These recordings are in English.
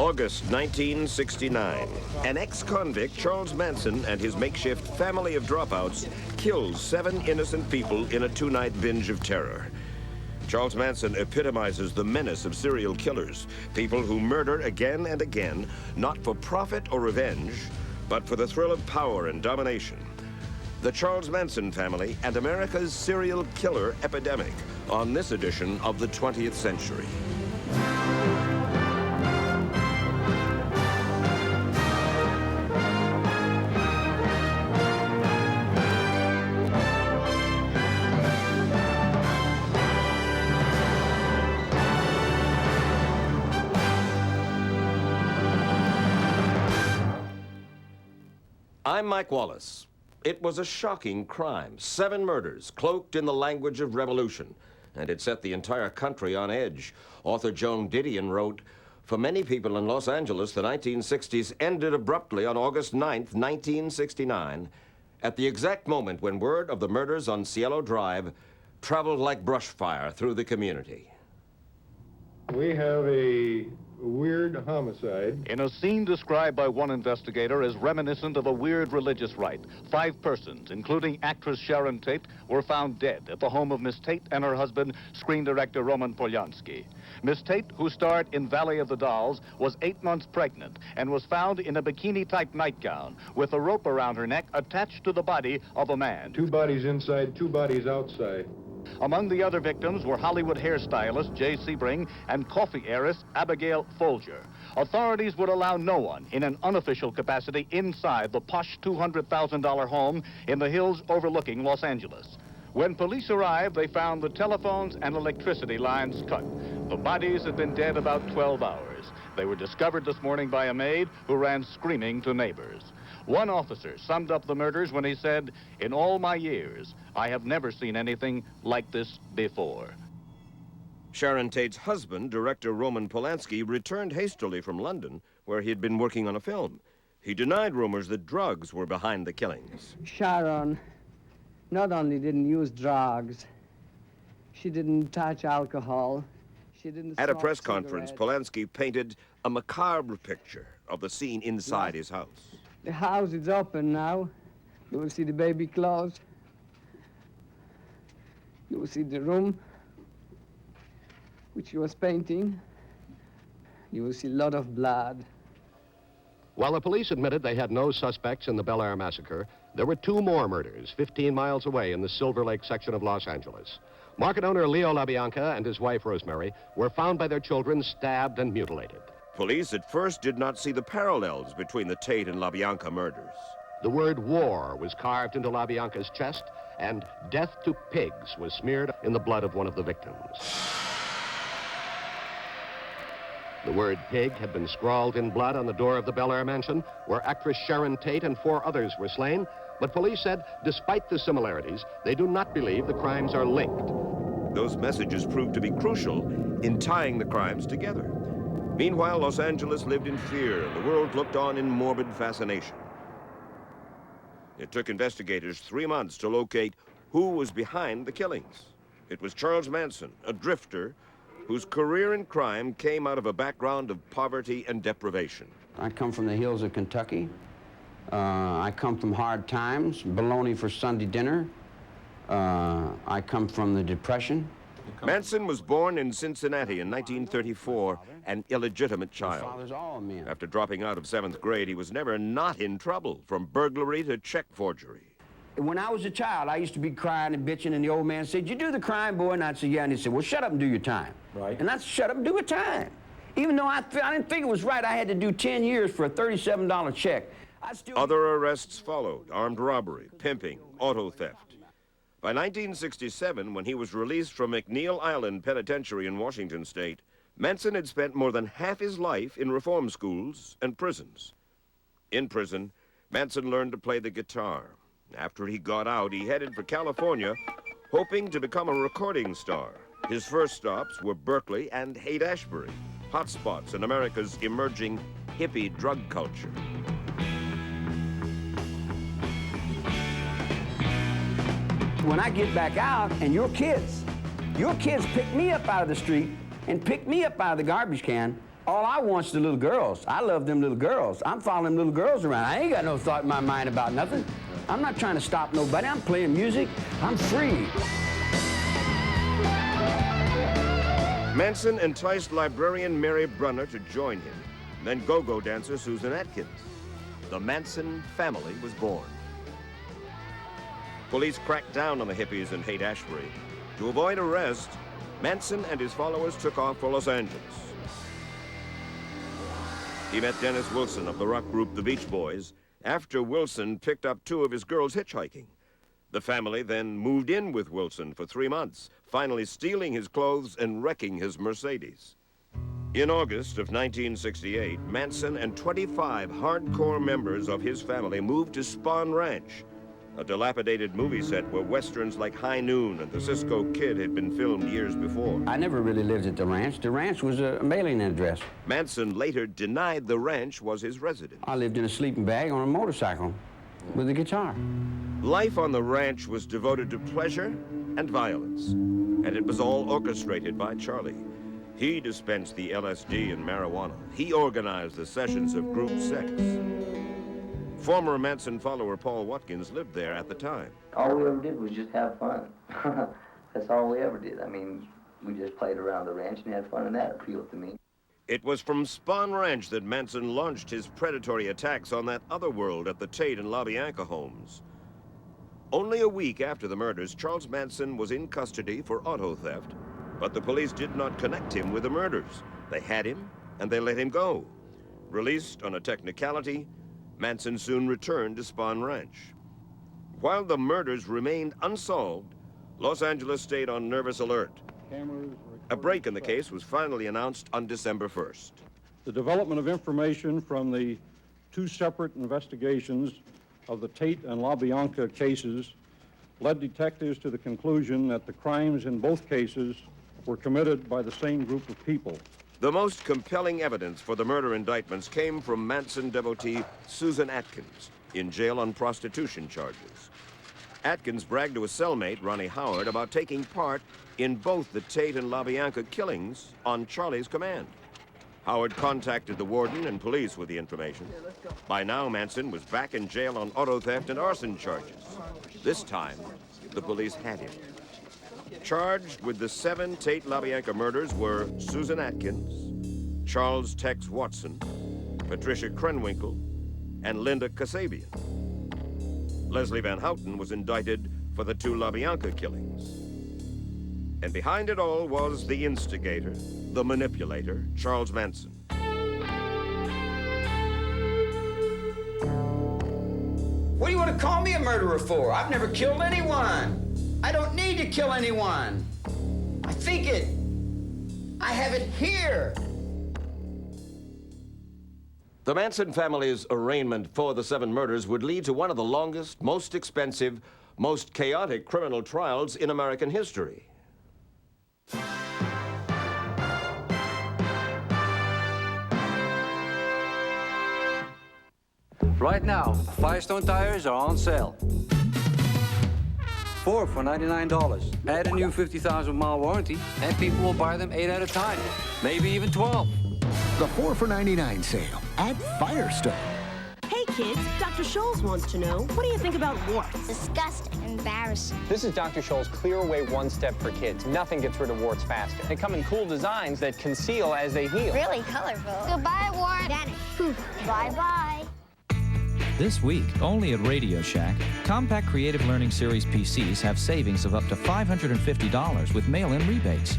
August 1969. An ex-convict, Charles Manson, and his makeshift family of dropouts kills 7 innocent people in a 2-night binge of terror. Charles Manson epitomizes the menace of serial killers, people who murder again and again, not for profit or revenge, but for the thrill of power and domination. The Charles Manson family and America's serial killer epidemic on this edition of the 20th century. I'm Mike Wallace. It was a shocking crime. 7 murders, cloaked in the language of revolution. And it set the entire country on edge. Author Joan Didion wrote, "For many people in Los Angeles, the 1960s ended abruptly on August 9th, 1969, at the exact moment when word of the murders on Cielo Drive traveled like brush fire through the community." We have a weird homicide. In a scene described by one investigator as reminiscent of a weird religious rite, 5 persons, including actress Sharon Tate, were found dead at the home of Miss Tate and her husband, screen director Roman Polanski. Miss Tate, who starred in Valley of the Dolls, was 8 months pregnant and was found in a bikini-type nightgown with a rope around her neck attached to the body of a man. 2 bodies inside, 2 bodies outside. Among the other victims were Hollywood hairstylist Jay Sebring and coffee heiress Abigail Folger. Authorities would allow no one in an unofficial capacity inside the posh $200,000 home in the hills overlooking Los Angeles. When police arrived, they found the telephones and electricity lines cut. The bodies had been dead about 12 hours. They were discovered this morning by a maid who ran screaming to neighbors. One officer summed up the murders when he said, "In all my years, I have never seen anything like this before." Sharon Tate's husband, director Roman Polanski, returned hastily from London, where he had been working on a film. He denied rumors that drugs were behind the killings. Sharon not only didn't use drugs, she didn't touch alcohol, she didn't At a smoke press conference, cigarettes. Polanski painted a macabre picture of the scene inside his house. The house is open now. You will see the baby clothes. You will see the room, which he was painting. You will see a lot of blood. While the police admitted they had no suspects in the Bel Air massacre, there were 2 more murders 15 miles away in the Silver Lake section of Los Angeles. Market owner Leo LaBianca and his wife Rosemary were found by their children stabbed and mutilated. Police at first did not see the parallels between the Tate and LaBianca murders. The word war was carved into LaBianca's chest, and "Death to Pigs" was smeared in the blood of one of the victims. The word pig had been scrawled in blood on the door of the Bel Air mansion, where actress Sharon Tate and 4 others were slain, but police said, despite the similarities, they do not believe the crimes are linked. Those messages proved to be crucial in tying the crimes together. Meanwhile, Los Angeles lived in fear, and the world looked on in morbid fascination. It took investigators 3 months to locate who was behind the killings. It was Charles Manson, a drifter, whose career in crime came out of a background of poverty and deprivation. I come from the hills of Kentucky. I come from hard times, bologna for Sunday dinner. I come from the Depression. Manson was born in Cincinnati in 1934, an illegitimate child. Fathers, all men. After dropping out of 7th grade, he was never not in trouble, from burglary to check forgery. When I was a child, I used to be crying and bitching, and the old man said, "You do the crime, boy?" And I'd say, "Yeah." And he'd say, "Well, shut up and do your time." Right. And I'd say, "Shut up and do your time." Even though I didn't think it was right, I had to do 10 years for a $37 check. Other arrests followed: armed robbery, pimping, auto theft. By 1967, when he was released from McNeil Island Penitentiary in Washington state, Manson had spent more than half his life in reform schools and prisons. In prison, Manson learned to play the guitar. After he got out, he headed for California, hoping to become a recording star. His first stops were Berkeley and Haight-Ashbury, hotspots in America's emerging hippie drug culture. When I get back out, and your kids pick me up out of the street and pick me up out of the garbage can, All I want's the little girls. I love them little girls. I'm following them little girls around. I ain't got no thought in my mind about nothing. I'm not trying to stop nobody. I'm playing music. I'm free. Manson enticed librarian Mary Brunner to join him, then go-go dancer Susan Atkins. The Manson family was born. Police cracked down on the hippies in Haight-Ashbury. To avoid arrest, Manson and his followers took off for Los Angeles. He met Dennis Wilson of the rock group The Beach Boys after Wilson picked up 2 of his girls hitchhiking. The family then moved in with Wilson for 3 months, finally stealing his clothes and wrecking his Mercedes. In August of 1968, Manson and 25 hardcore members of his family moved to Spahn Ranch, a dilapidated movie set where westerns like High Noon and The Cisco Kid had been filmed years before. I never really lived at the ranch. The ranch was a mailing address. Manson later denied the ranch was his residence. I lived in a sleeping bag on a motorcycle with a guitar. Life on the ranch was devoted to pleasure and violence, and it was all orchestrated by Charlie. He dispensed the LSD and marijuana. He organized the sessions of group sex. Former Manson follower Paul Watkins lived there at the time. All we ever did was just have fun. That's all we ever did. I mean, we just played around the ranch and had fun, and that appealed to me. It was from Spahn Ranch that Manson launched his predatory attacks on that other world at the Tate and LaBianca homes. Only a week after the murders, Charles Manson was in custody for auto theft, but the police did not connect him with the murders. They had him, and they let him go. Released on a technicality, Manson soon returned to Spahn Ranch. While the murders remained unsolved, Los Angeles stayed on nervous alert. A break in the case was finally announced on December 1st. The development of information from the 2 separate investigations of the Tate and LaBianca cases led detectives to the conclusion that the crimes in both cases were committed by the same group of people. The most compelling evidence for the murder indictments came from Manson devotee Susan Atkins, in jail on prostitution charges. Atkins bragged to a cellmate, Ronnie Howard, about taking part in both the Tate and LaBianca killings on Charlie's command. Howard contacted the warden and police with the information. By now, Manson was back in jail on auto theft and arson charges. This time, the police had him. Charged with the 7 Tate LaBianca murders were Susan Atkins, Charles Tex Watson, Patricia Krenwinkel, and Linda Kasabian. Leslie Van Houten was indicted for the 2 LaBianca killings. And behind it all was the instigator, the manipulator, Charles Manson. What do you want to call me a murderer for? I've never killed anyone. I don't need to kill anyone. I think it. I have it here. The Manson family's arraignment for the 7 murders would lead to one of the longest, most expensive, most chaotic criminal trials in American history. Right now, Firestone tires are on sale. 4 for $99. Add a new 50,000-mile warranty, and people will buy them 8 at a time, maybe even 12. The 4 for $99 sale at Firestone. Hey kids, Dr. Scholl's wants to know, what do you think about warts? Disgusting. Embarrassing. This is Dr. Scholl's Clear Away One Step for kids. Nothing gets rid of warts faster. They come in cool designs that conceal as they heal. Really colorful. Goodbye, wart. Vanish. Bye-bye. This week, only at Radio Shack, Compact Creative Learning Series PCs have savings of up to $550 with mail-in rebates.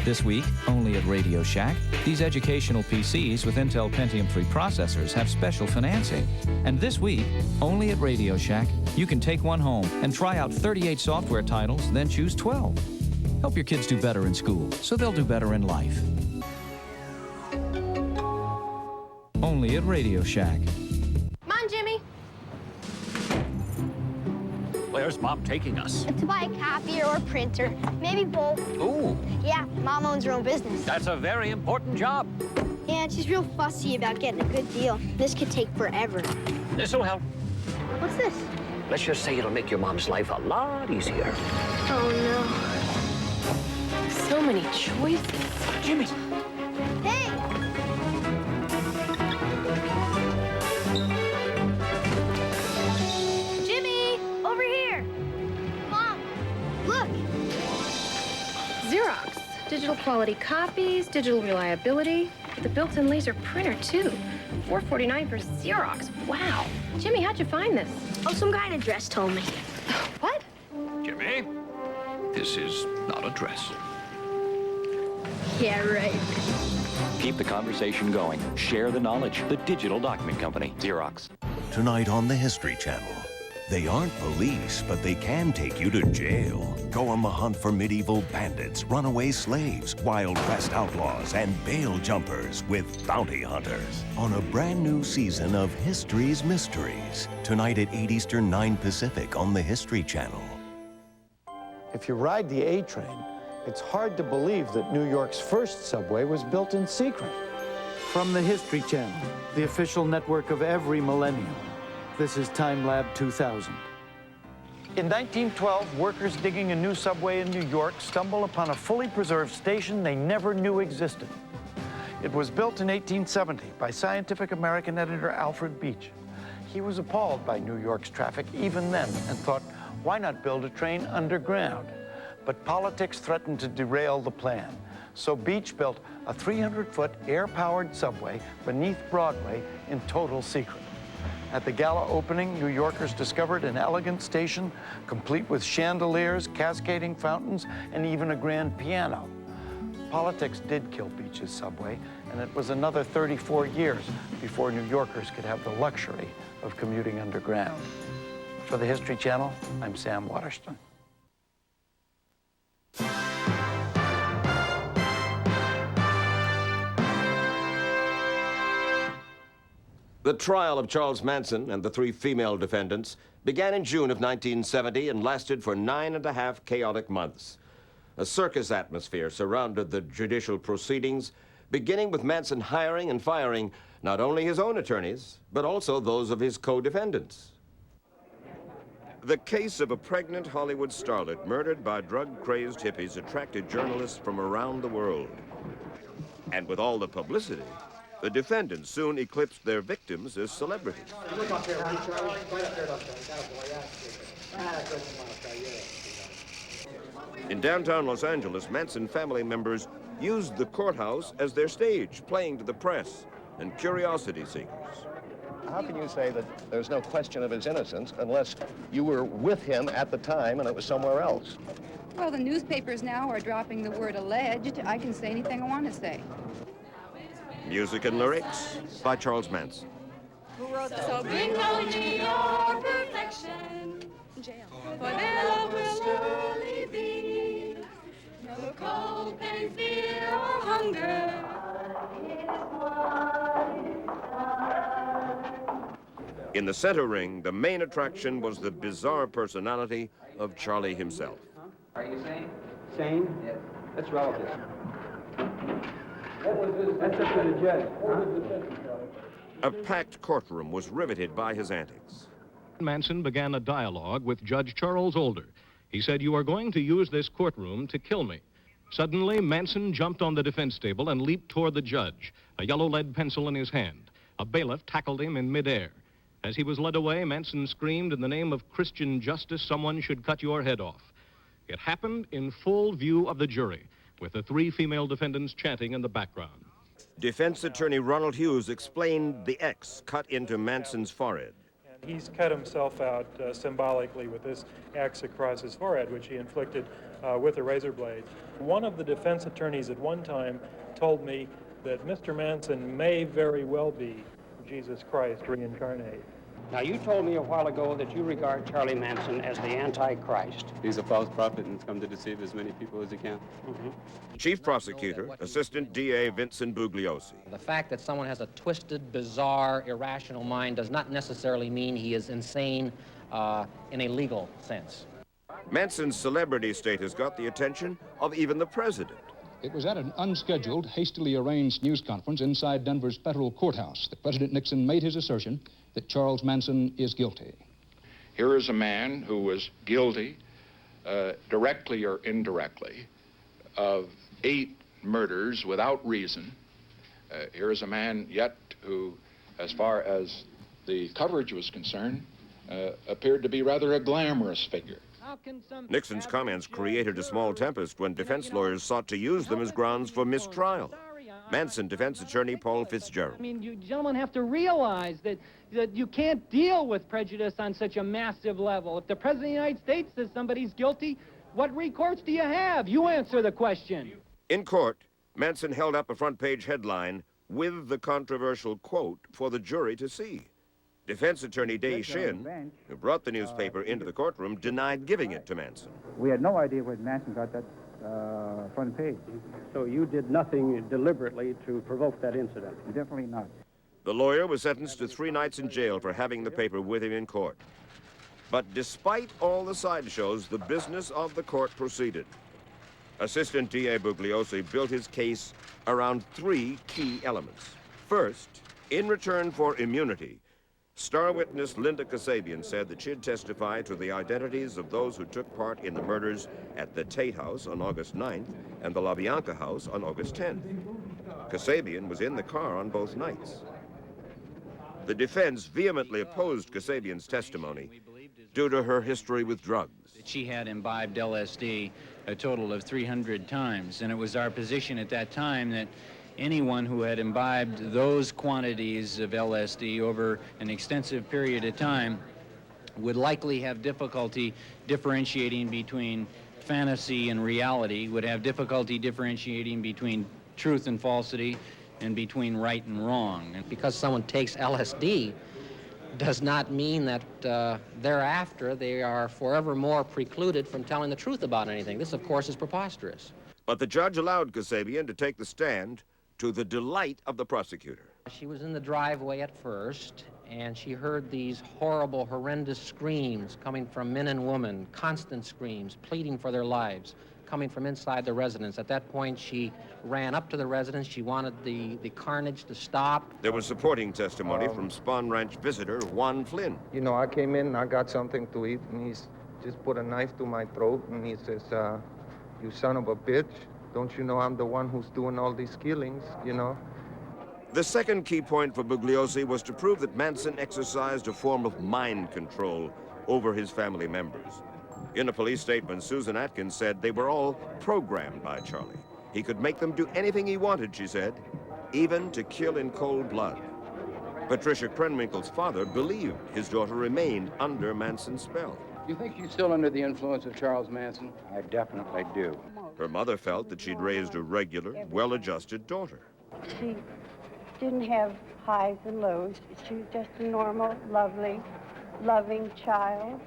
This week, only at Radio Shack, these educational PCs with Intel Pentium 3 processors have special financing. And this week, only at Radio Shack, you can take one home and try out 38 software titles, then choose 12. Help your kids do better in school, so they'll do better in life. Only at Radio Shack. Come on, Jimmy. Where's Mom taking us? To buy a copier or printer, maybe both. Ooh. Yeah, Mom owns her own business. That's a very important job. Yeah, she's real fussy about getting a good deal. This could take forever. This'll help. What's this? Let's just say it'll make your mom's life a lot easier. Oh, no. So many choices. Jimmy. Hey! look. Xerox. Digital quality copies, digital reliability, with a built-in laser printer, too. $4.49 for Xerox. Wow. Jimmy, how'd you find this? Oh, some guy in a dress told me. What? Jimmy, this is not a dress. Yeah, right. Keep the conversation going. Share the knowledge. The Digital Document Company, Xerox. Tonight on the History Channel. They aren't police, but they can take you to jail. Go on the hunt for medieval bandits, runaway slaves, Wild West outlaws, and bail jumpers with bounty hunters on a brand new season of History's Mysteries. Tonight at 8 Eastern, 9 Pacific on the History Channel. If you ride the A train, it's hard to believe that New York's first subway was built in secret. From the History Channel, the official network of every millennium. This is Time Lab 2000. In 1912, workers digging a new subway in New York stumble upon a fully preserved station they never knew existed. It was built in 1870 by Scientific American editor Alfred Beach. He was appalled by New York's traffic even then and thought, why not build a train underground? But politics threatened to derail the plan. So Beach built a 300-foot air-powered subway beneath Broadway in total secret. At the gala opening, New Yorkers discovered an elegant station complete with chandeliers, cascading fountains, and even a grand piano. Politics did kill Beach's subway, and it was another 34 years before New Yorkers could have the luxury of commuting underground. For the History Channel, I'm Sam Waterston. The trial of Charles Manson and the 3 female defendants began in June of 1970 and lasted for 9.5 chaotic months. A circus atmosphere surrounded the judicial proceedings, beginning with Manson hiring and firing not only his own attorneys, but also those of his co-defendants. The case of a pregnant Hollywood starlet murdered by drug-crazed hippies attracted journalists from around the world. And with all the publicity, the defendants soon eclipsed their victims as celebrities. In downtown Los Angeles, Manson family members used the courthouse as their stage, playing to the press and curiosity seekers. How can you say that there's no question of his innocence unless you were with him at the time and it was somewhere else? Well, the newspapers now are dropping the word alleged. I can say anything I want to say. Music and lyrics by Charles Manson. So bring only your perfection, for their love will only be no cold pain, fear, or hunger. In the center ring, the main attraction was the bizarre personality of Charlie himself. Are you sane? Sane? Yes. That's relative. That's up to the judge. A packed courtroom was riveted by his antics. Manson began a dialogue with Judge Charles Older. He said, "You are going to use this courtroom to kill me." Suddenly, Manson jumped on the defense table and leaped toward the judge, a yellow lead pencil in his hand. A bailiff tackled him in midair. As he was led away, Manson screamed, "In the name of Christian justice, someone should cut your head off." It happened in full view of the jury, with the 3 female defendants chanting in the background. Defense attorney Ronald Hughes explained the X cut into Manson's forehead. He's cut himself out symbolically with this X across his forehead, which he inflicted with a razor blade. One of the defense attorneys at one time told me that Mr. Manson may very well be Jesus Christ reincarnate. Now, you told me a while ago that you regard Charlie Manson as the Antichrist. He's a false prophet and has come to deceive as many people as he can. Chief Prosecutor, Assistant DA Vincent Bugliosi. The fact that someone has a twisted, bizarre, irrational mind does not necessarily mean he is insane in a legal sense. Manson's celebrity status got the attention of even the president. It was at an unscheduled, hastily arranged news conference inside Denver's federal courthouse that President Nixon made his assertion that Charles Manson is guilty. Here is a man who was guilty, directly or indirectly, of 8 murders without reason. Here is a man yet who, as far as the coverage was concerned, appeared to be rather a glamorous figure. Nixon's comments created a small tempest when defense lawyers sought to use them as grounds for mistrial. Manson defense attorney Paul Fitzgerald. I mean, you gentlemen have to realize that you can't deal with prejudice on such a massive level. If the President of the United States says somebody's guilty, what recourse do you have? You answer the question. In court, Manson held up a front-page headline with the controversial quote for the jury to see. Defense attorney Day Shin, who brought the newspaper into the courtroom, denied giving it to Manson. We had no idea where Manson got that front page. So you did nothing deliberately to provoke that incident? Definitely not. The lawyer was sentenced to 3 nights in jail for having the paper with him in court. But despite all the sideshows, the business of the court proceeded. Assistant D.A. Bugliosi built his case around 3 key elements. First, in return for immunity, star witness Linda Kasabian said that she'd testify to the identities of those who took part in the murders at the Tate House on August 9th and the LaBianca House on August 10th. Kasabian was in the car on both nights. The defense vehemently opposed Kasabian's testimony due to her history with drugs. She had imbibed LSD a total of 300 times, and it was our position at that time that anyone who had imbibed those quantities of LSD over an extensive period of time would likely have difficulty differentiating between fantasy and reality, would have difficulty differentiating between truth and falsity, and between right and wrong. And because someone takes LSD does not mean that thereafter they are forevermore precluded from telling the truth about anything. This, of course, is preposterous. But the judge allowed Kasabian to take the stand to the delight of the prosecutor. She was in the driveway at first, and she heard these horrible, horrendous screams coming from men and women, constant screams, pleading for their lives, coming from inside the residence. At that point, she ran up to the residence. She wanted the carnage to stop. There was supporting testimony from Spahn Ranch visitor Juan Flynn. You know, I came in, I got something to eat, and he's just put a knife to my throat, and he says, you son of a bitch, don't you know I'm the one who's doing all these killings, you know? The second key point for Bugliosi was to prove that Manson exercised a form of mind control over his family members. In a police statement, Susan Atkins said they were all programmed by Charlie. He could make them do anything he wanted, she said, even to kill in cold blood. Patricia Krenwinkel's father believed his daughter remained under Manson's spell. You think she's still under the influence of Charles Manson? I definitely do. Her mother felt that she'd raised a regular, well-adjusted daughter. She didn't have highs and lows. She was just a normal, lovely, loving child.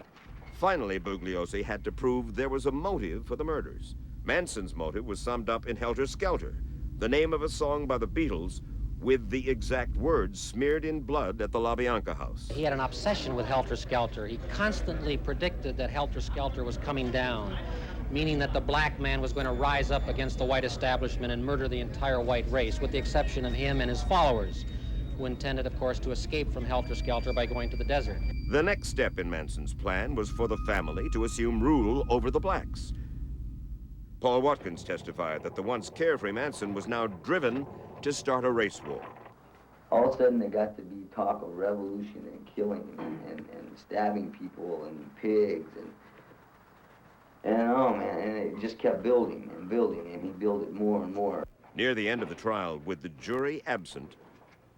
Finally, Bugliosi had to prove there was a motive for the murders. Manson's motive was summed up in Helter Skelter, the name of a song by the Beatles with the exact words smeared in blood at the LaBianca house. He had an obsession with Helter Skelter. He constantly predicted that Helter Skelter was coming down, meaning that the black man was going to rise up against the white establishment and murder the entire white race, with the exception of him and his followers, who intended, of course, to escape from Helter Skelter by going to the desert. The next step in Manson's plan was for the family to assume rule over the blacks. Paul Watkins testified that the once carefree Manson was now driven to start a race war. All of a sudden, there got to be talk of revolution and killing and stabbing people and pigs and oh man, and it just kept building and building, and he built it more and more. Near the end of the trial, with the jury absent,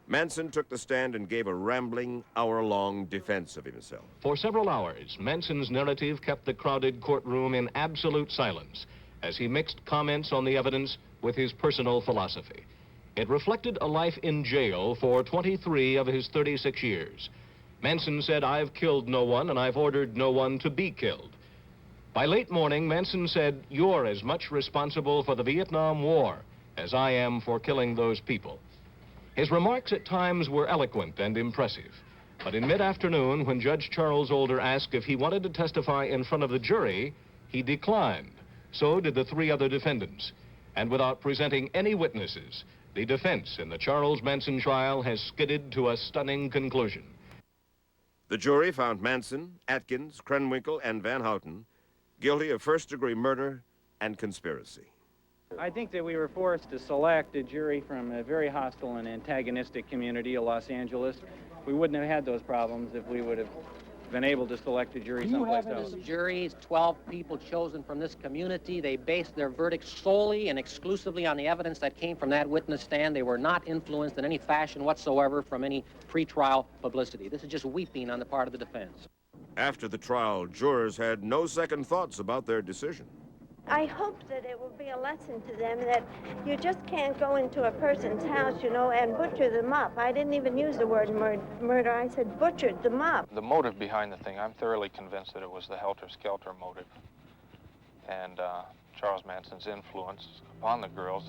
Manson took the stand and gave a rambling, hour-long defense of himself. For several hours, Manson's narrative kept the crowded courtroom in absolute silence as he mixed comments on the evidence with his personal philosophy. It reflected a life in jail for 23 of his 36 years. Manson said, "I've killed no one, and I've ordered no one to be killed." By late morning, Manson said, "You're as much responsible for the Vietnam War as I am for killing those people." His remarks at times were eloquent and impressive. But in mid-afternoon, when Judge Charles Older asked if he wanted to testify in front of the jury, he declined. So did the 3 other defendants. And without presenting any witnesses, the defense in the Charles Manson trial has skidded to a stunning conclusion. The jury found Manson, Atkins, Krenwinkel, and Van Houten guilty of first-degree murder and conspiracy. I think that we were forced to select a jury from a very hostile and antagonistic community of Los Angeles. We wouldn't have had those problems if we would have been able to select a jury someplace else. Juries, 12 people chosen from this community. They based their verdict solely and exclusively on the evidence that came from that witness stand. They were not influenced in any fashion whatsoever from any pretrial publicity. This is just weeping on the part of the defense. After the trial, jurors had no second thoughts about their decision. I hope that it will be a lesson to them that you just can't go into a person's house, you know, and butcher them up. I didn't even use the word murder. I said butchered them up. The motive behind the thing, I'm thoroughly convinced that it was the helter-skelter motive and Charles Manson's influence upon the girls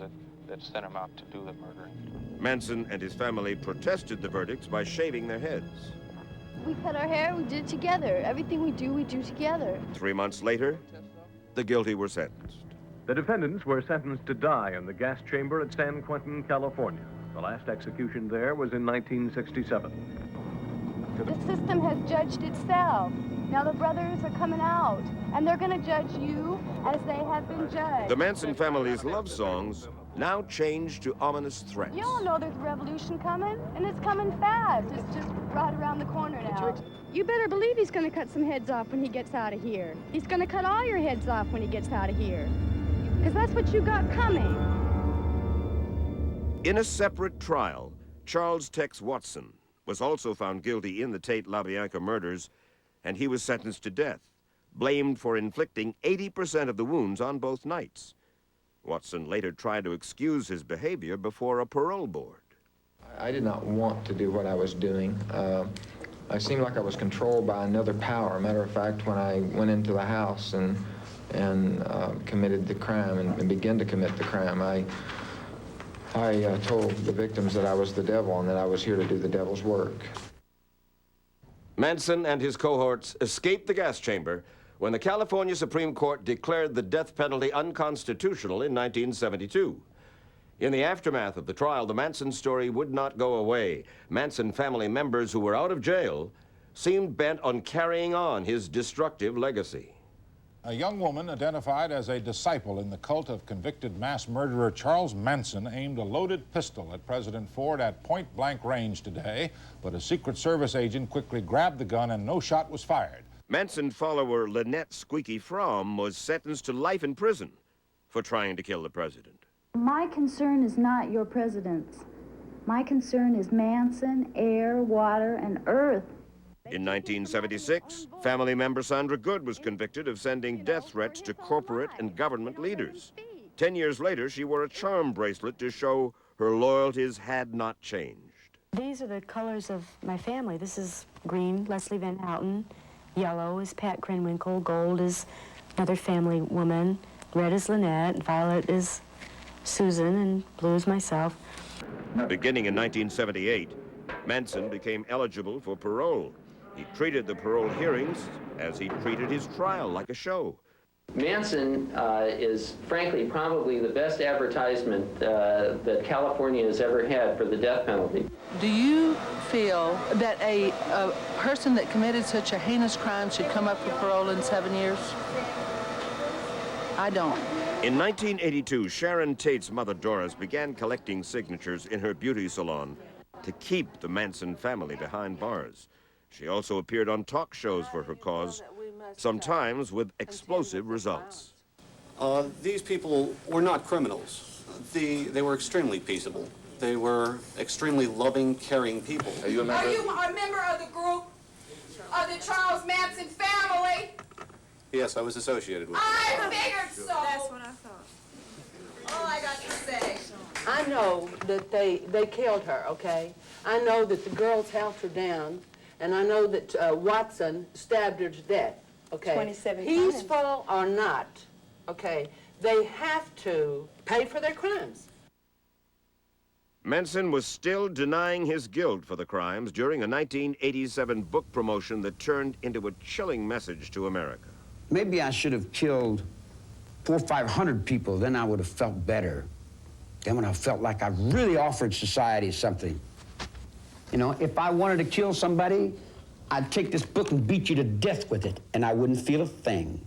that sent him out to do the murdering. Manson and his family protested the verdicts by shaving their heads. We cut our hair, we did it together. Everything we do together. 3 months later, the guilty were sentenced. The defendants were sentenced to die in the gas chamber at San Quentin, California. The last execution there was in 1967. The system has judged itself. Now the brothers are coming out, and they're going to judge you as they have been judged. The Manson family's love songs now changed to ominous threats. You all know there's a revolution coming, and it's coming fast. It's just right around the corner now. You better believe he's going to cut some heads off when he gets out of here. He's going to cut all your heads off when he gets out of here. Because that's what you got coming. In a separate trial, Charles Tex Watson was also found guilty in the Tate LaBianca murders, and he was sentenced to death, blamed for inflicting 80% of the wounds on both nights. Watson later tried to excuse his behavior before a parole board. I did not want to do what I was doing. I seemed like I was controlled by another power. Matter of fact, when I went into the house and committed the crime and began to commit the crime, I told the victims that I was the devil and that I was here to do the devil's work. Manson and his cohorts escaped the gas chamber when the California Supreme Court declared the death penalty unconstitutional in 1972. In the aftermath of the trial, the Manson story would not go away. Manson family members who were out of jail seemed bent on carrying on his destructive legacy. A young woman identified as a disciple in the cult of convicted mass murderer Charles Manson aimed a loaded pistol at President Ford at point-blank range today, but a Secret Service agent quickly grabbed the gun and no shot was fired. Manson follower Lynette Squeaky Fromm was sentenced to life in prison for trying to kill the president. My concern is not your presidents. My concern is Manson, air, water, and earth. In 1976, family member Sandra Good was convicted of sending death threats to corporate and government leaders. 10 years later, she wore a charm bracelet to show her loyalties had not changed. These are the colors of my family. This is green, Leslie Van Houten. Yellow is Pat Krenwinkel. Gold is another family woman. Red is Lynette. Violet is Susan, and blue is myself. Beginning in 1978, Manson became eligible for parole. He treated the parole hearings as he treated his trial, like a show. Manson is, frankly, probably the best advertisement that California has ever had for the death penalty. Do you feel that a person that committed such a heinous crime should come up for parole in 7 years? I don't. In 1982, Sharon Tate's mother, Doris, began collecting signatures in her beauty salon to keep the Manson family behind bars. She also appeared on talk shows for her cause, sometimes with explosive results. These people were not criminals. They were extremely peaceable. They were extremely loving, caring people. Are you a member of the group of the Charles Manson family? Yes, I was associated with them. I figured so. That's what I thought. All I got to say. I know that they killed her, okay? I know that the girls held her down, and I know that Watson stabbed her to death, okay? 27 Peaceful times. or not, okay? They have to pay for their crimes. Manson was still denying his guilt for the crimes during a 1987 book promotion that turned into a chilling message to America. Maybe I should have killed 400 or 500 people, then I would have felt better. Then when I felt like I really offered society something. You know, if I wanted to kill somebody, I'd take this book and beat you to death with it, and I wouldn't feel a thing.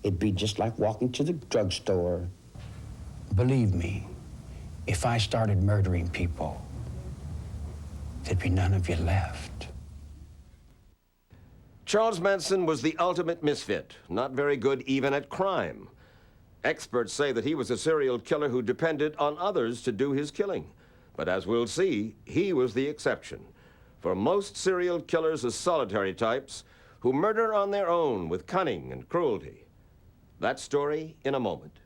It'd be just like walking to the drugstore. Believe me, if I started murdering people, there'd be none of you left. Charles Manson was the ultimate misfit, not very good even at crime. Experts say that he was a serial killer who depended on others to do his killing. But as we'll see, he was the exception. For most serial killers are solitary types who murder on their own with cunning and cruelty. That story in a moment.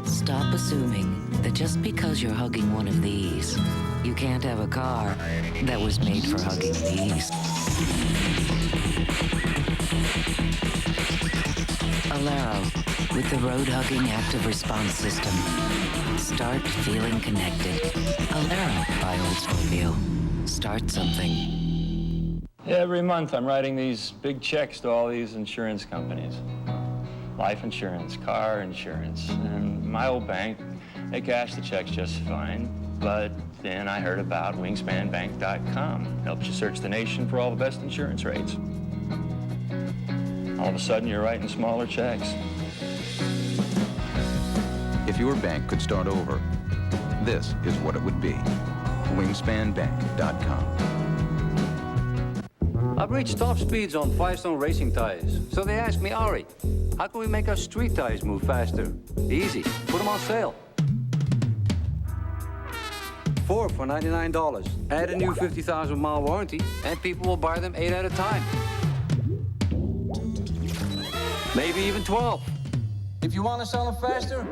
Stop assuming that just because you're hugging one of these, you can't have a car that was made for hugging these. Alero, with the road-hugging active response system. Start feeling connected. Alero by Oldsmobile. Start something. Every month I'm writing these big checks to all these insurance companies. Life insurance, car insurance, and my old bank, they cash the checks just fine. But then I heard about wingspanbank.com. Helps you search the nation for all the best insurance rates. All of a sudden, you're writing smaller checks. If your bank could start over, this is what it would be. wingspanbank.com. I've reached top speeds on Firestone racing tires. So they asked me, Ari, how can we make our street tires move faster? Easy. Put them on sale. 4 for $99. Add a new 50,000-mile warranty, and people will buy them 8 at a time. Maybe even 12. If you want to sell them faster,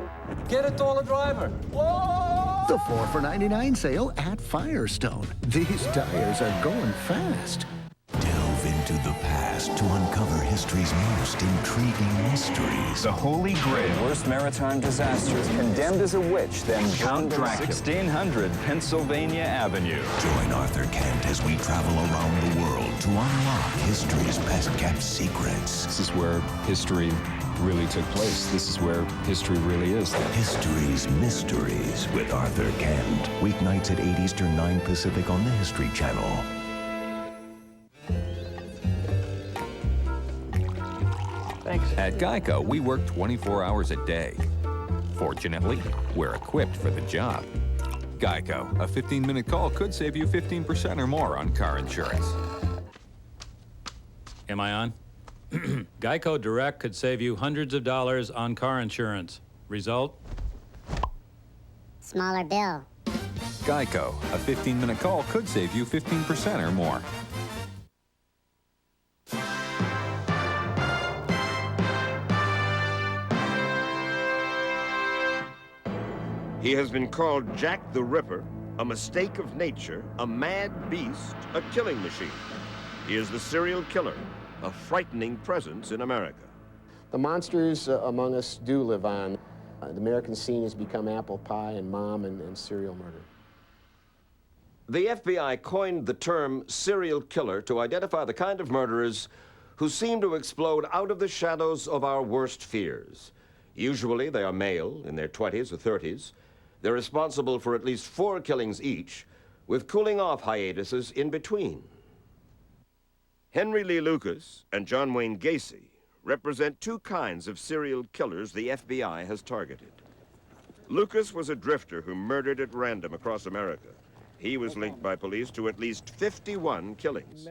get a taller driver. Whoa! The 4 for $99 sale at Firestone. These tires are going fast. Delve into the past to uncover history's most intriguing mysteries. The Holy Grail. Worst maritime disasters. Condemned as a witch, then Count Dracula. 1600 Pennsylvania Avenue. Join Arthur Kent as we travel around the world to unlock history's best-kept secrets. This is where history really took place. This is where history really is. History's Mysteries with Arthur Kent. Weeknights at 8 Eastern, 9 Pacific on the History Channel. Thanks. At Geico, we work 24 hours a day. Fortunately, we're equipped for the job. Geico, a 15-minute call could save you 15% or more on car insurance. Am I on? Geico Direct could save you hundreds of dollars on car insurance. Result? Smaller bill. Geico, a 15-minute call could save you 15% or more. He has been called Jack the Ripper, a mistake of nature, a mad beast, a killing machine. He is the serial killer, a frightening presence in America. The monsters among us do live on. The American scene has become apple pie and mom and serial murder. The FBI coined the term serial killer to identify the kind of murderers who seem to explode out of the shadows of our worst fears. Usually they are male, in their 20s or 30s. They're responsible for at least 4 killings each, with cooling-off hiatuses in between. Henry Lee Lucas and John Wayne Gacy represent 2 kinds of serial killers the FBI has targeted. Lucas was a drifter who murdered at random across America. He was linked by police to at least 51 killings.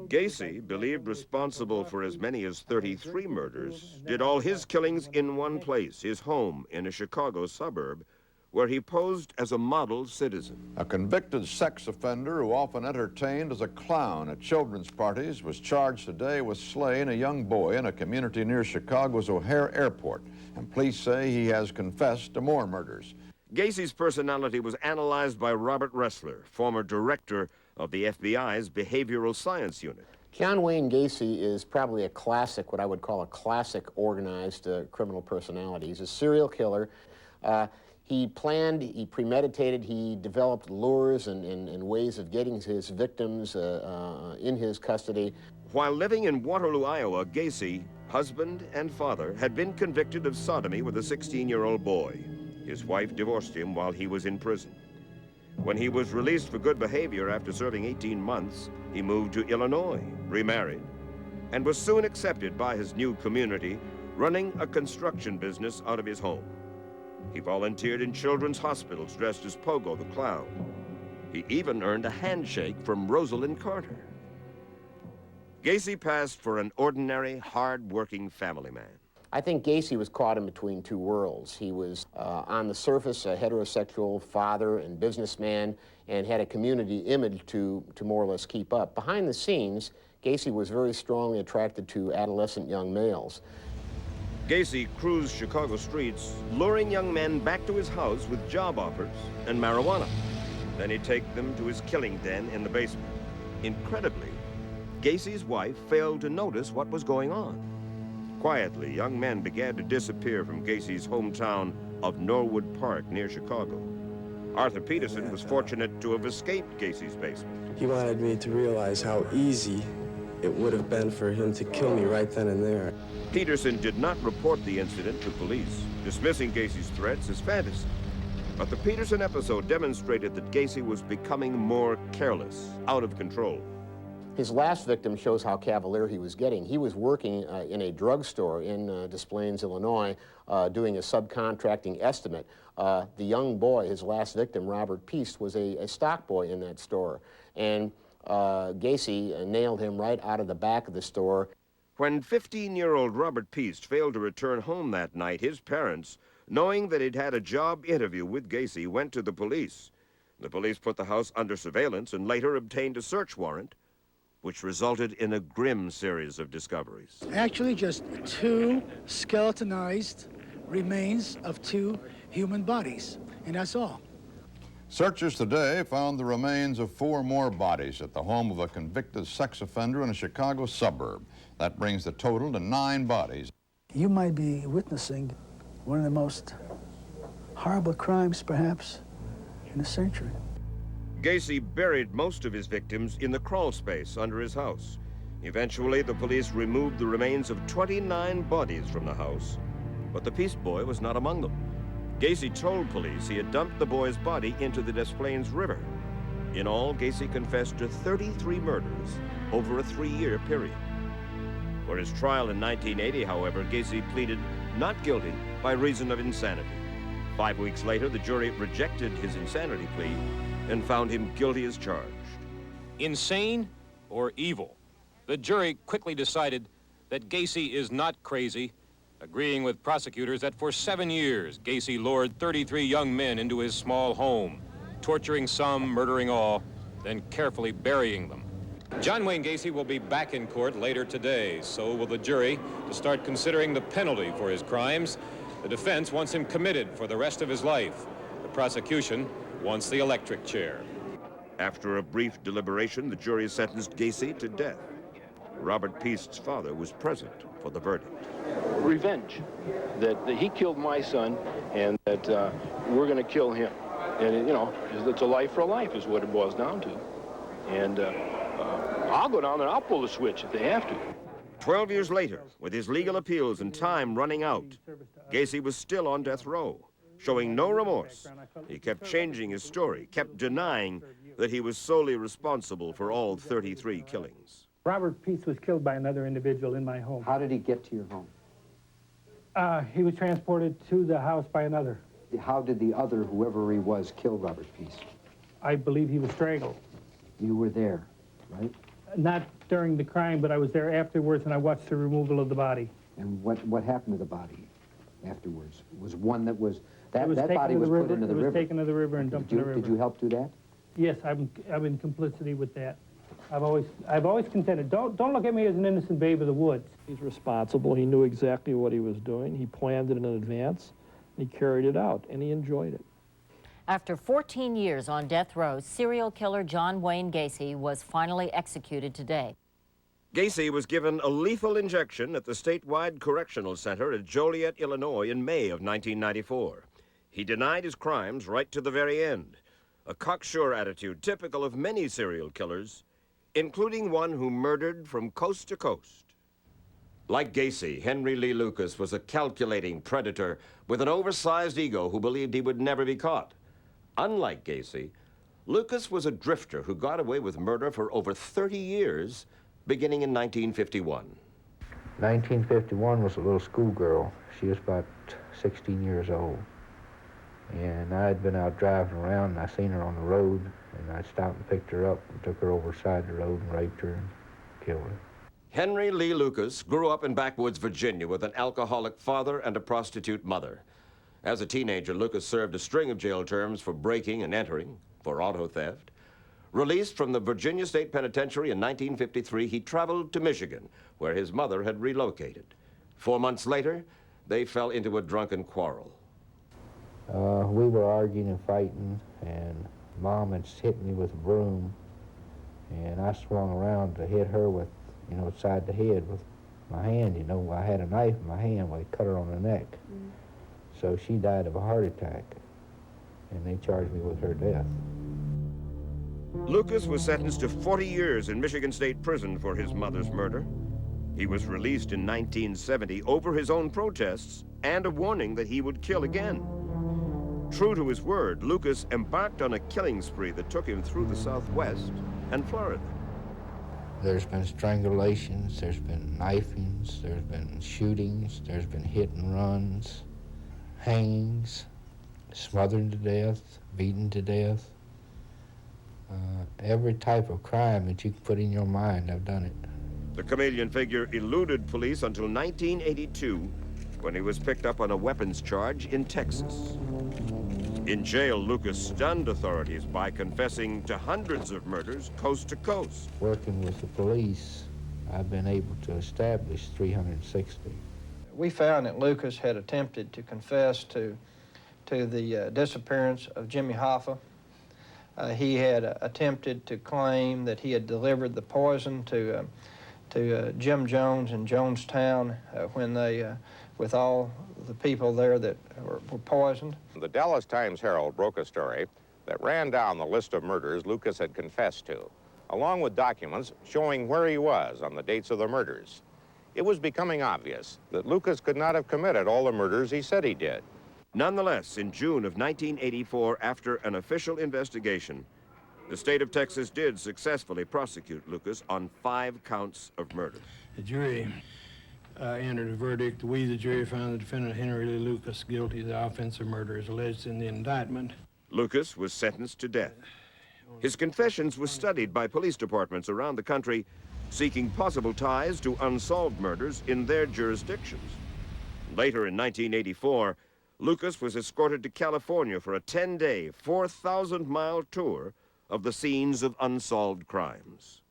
Gacy, believed responsible for as many as 33 murders, did all his killings in one place, his home in a Chicago suburb, where he posed as a model citizen. A convicted sex offender who often entertained as a clown at children's parties was charged today with slaying a young boy in a community near Chicago's O'Hare Airport, and police say he has confessed to more murders. Gacy's personality was analyzed by Robert Ressler, former director of the FBI's Behavioral Science Unit. John Wayne Gacy is probably a classic, what I would call a classic organized criminal personality. He's a serial killer. He planned, he premeditated, he developed lures and ways of getting his victims in his custody. While living in Waterloo, Iowa, Gacy, husband and father, had been convicted of sodomy with a 16-year-old boy. His wife divorced him while he was in prison. When he was released for good behavior after serving 18 months, he moved to Illinois, remarried, and was soon accepted by his new community, running a construction business out of his home. He volunteered in children's hospitals dressed as Pogo the Clown. He even earned a handshake from Rosalind Carter. Gacy passed for an ordinary, hard-working family man. I think Gacy was caught in between two worlds. He was, on the surface, a heterosexual father and businessman, and had a community image to more or less keep up. Behind the scenes, Gacy was very strongly attracted to adolescent young males. Gacy cruised Chicago streets, luring young men back to his house with job offers and marijuana. Then he'd take them to his killing den in the basement. Incredibly, Gacy's wife failed to notice what was going on. Quietly, young men began to disappear from Gacy's hometown of Norwood Park near Chicago. Arthur Peterson was fortunate to have escaped Gacy's basement. He wanted me to realize how easy it would have been for him to kill me right then and there. Peterson did not report the incident to police, dismissing Gacy's threats as fantasy. But the Peterson episode demonstrated that Gacy was becoming more careless, out of control. His last victim shows how cavalier he was getting. He was working in a drugstore in Des Plaines, Illinois, doing a subcontracting estimate. The young boy, his last victim, Robert Peast, was a stock boy in that store. And Gacy nailed him right out of the back of the store. When 15-year-old Robert Peast failed to return home that night, his parents, knowing that he'd had a job interview with Gacy, went to the police. The police put the house under surveillance and later obtained a search warrant, which resulted in a grim series of discoveries. Actually, just two skeletonized remains of two human bodies, and that's all. Searchers today found the remains of 4 more bodies at the home of a convicted sex offender in a Chicago suburb. That brings the total to 9 bodies. You might be witnessing one of the most horrible crimes, perhaps, in a century. Gacy buried most of his victims in the crawl space under his house. Eventually, the police removed the remains of 29 bodies from the house, but the Peast boy was not among them. Gacy told police he had dumped the boy's body into the Des Plaines River. In all, Gacy confessed to 33 murders over a 3-year period. For his trial in 1980, however, Gacy pleaded not guilty by reason of insanity. 5 weeks later, the jury rejected his insanity plea and found him guilty as charged. Insane or evil? The jury quickly decided that Gacy is not crazy, agreeing with prosecutors that for 7 years, Gacy lured 33 young men into his small home, torturing some, murdering all, then carefully burying them. John Wayne Gacy will be back in court later today, so will the jury, to start considering the penalty for his crimes. The defense wants him committed for the rest of his life. The prosecution wants the electric chair. After a brief deliberation, the jury sentenced Gacy to death. Robert Peast's father was present for the verdict. Revenge, that he killed my son and that we're going to kill him. And, you know, it's a life for a life is what it boils down to. And I'll go down there, I'll pull the switch if they have to. 12 years later, with his legal appeals and time running out, Gacy was still on death row, showing no remorse. He kept changing his story, kept denying that he was solely responsible for all 33 killings. Robert Peast was killed by another individual in my home. How did he get to your home? He was transported to the house by another. How did the other, whoever he was, kill Robert Peast? I believe he was strangled. You were there, right? Not during the crime, but I was there afterwards and I watched the removal of the body. And what happened to the body afterwards? Was one that was, that It was taken body to was the put river. into the It was river? taken to the river and dumped in the river. Did you help do that? Yes, I'm in complicity with that. I've always contended, don't look at me as an innocent babe of the woods. He's responsible. He knew exactly what he was doing. He planned it in advance. He carried it out, and he enjoyed it. After 14 years on death row, serial killer John Wayne Gacy was finally executed today. Gacy was given a lethal injection at the statewide correctional center at Joliet, Illinois in May of 1994. He denied his crimes right to the very end, a cocksure attitude typical of many serial killers, including one who murdered from coast to coast. Like Gacy, Henry Lee Lucas was a calculating predator with an oversized ego who believed he would never be caught. Unlike Gacy, Lucas was a drifter who got away with murder for over 30 years, beginning in 1951. 1951 was a little schoolgirl. She was about 16 years old. And I had been out driving around, and I seen her on the road, and I stopped and picked her up and took her over the side of the road and raped her and killed her. Henry Lee Lucas grew up in backwoods Virginia with an alcoholic father and a prostitute mother. As a teenager, Lucas served a string of jail terms for breaking and entering, for auto theft. Released from the Virginia State Penitentiary in 1953, he traveled to Michigan, where his mother had relocated. 4 months later, they fell into a drunken quarrel. We were arguing and fighting, and Mom had hit me with a broom, and I swung around to hit her with, side the head with my hand. I had a knife in my hand where I cut her on the neck. So she died of a heart attack, and they charged me with her death. Lucas was sentenced to 40 years in Michigan State Prison for his mother's murder. He was released in 1970 over his own protests and a warning that he would kill again. True to his word, Lucas embarked on a killing spree that took him through the Southwest and Florida. There's been strangulations, there's been knifings, there's been shootings, there's been hit and runs, hangings, smothered to death, beaten to death. Every type of crime that you can put in your mind, I've done it. The chameleon figure eluded police until 1982, when he was picked up on a weapons charge in Texas. In jail, Lucas stunned authorities by confessing to hundreds of murders coast to coast. Working with the police, I've been able to establish 360. We found that Lucas had attempted to confess to the disappearance of Jimmy Hoffa. He had attempted to claim that he had delivered the poison to Jim Jones in Jonestown when they, with all the people there that were poisoned. The Dallas Times-Herald broke a story that ran down the list of murders Lucas had confessed to, along with documents showing where he was on the dates of the murders. It was becoming obvious that Lucas could not have committed all the murders he said he did. Nonetheless, in June of 1984, after an official investigation, the state of Texas did successfully prosecute Lucas on 5 counts of murder. The jury entered a verdict. We, the jury, found the defendant Henry Lee Lucas guilty of the offense of murder as alleged in the indictment. Lucas was sentenced to death. His confessions were studied by police departments around the country, seeking possible ties to unsolved murders in their jurisdictions. Later in 1984, Lucas was escorted to California for a 10-day, 4,000-mile tour of the scenes of unsolved crimes.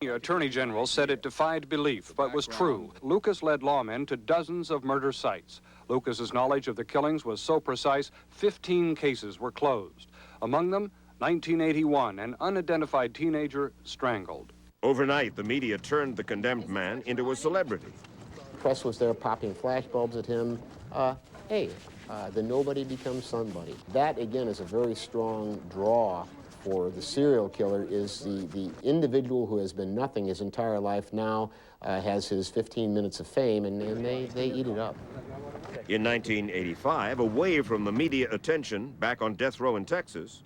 The Attorney General said it defied belief, but was true. Lucas led lawmen to dozens of murder sites. Lucas's knowledge of the killings was so precise, 15 cases were closed. Among them, 1981, an unidentified teenager strangled. Overnight, the media turned the condemned man into a celebrity. The press was there popping flashbulbs at him. The nobody becomes somebody. That, again, is a very strong draw for the serial killer, is the individual who has been nothing his entire life now has his 15 minutes of fame, and they eat it up. In 1985, away from the media attention, back on death row in Texas,